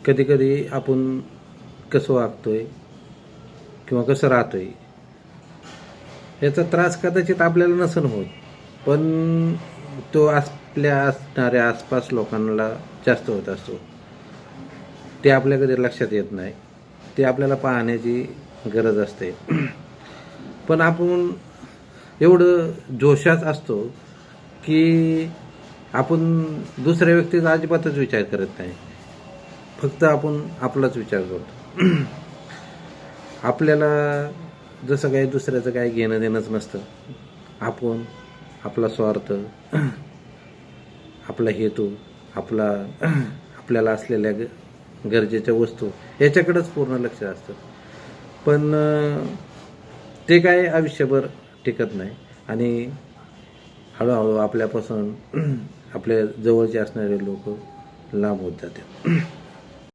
कधीकधी आपण कसं वागतोय किंवा कसं राहतोय याचा त्रास कदाचित आपल्याला नसन होत, पण तो आपल्या असणाऱ्या आसपास लोकांना जास्त होत असतो. ते आपल्या कधी लक्षात येत नाही, ते आपल्याला पाहण्याची गरज असते. पण आपण एवढं जोशात असतो की आपण दुसऱ्या व्यक्तीचा अजिबातच विचार करत नाही, फक्त आपण आपलाच विचार करतो. आपल्याला जसं काही दुसऱ्याचं काही घेणं देणंच नसतं. आपण आपला स्वार्थ, आपला हेतू, आपल्याला असलेल्या गरजेच्या वस्तू याच्याकडेच पूर्ण लक्ष असतं. पण ते काय आयुष्यभर टिकत नाही आणि हळूहळू आपल्यापासून आपल्या जवळचे असणारे लोक लांब होत जातात.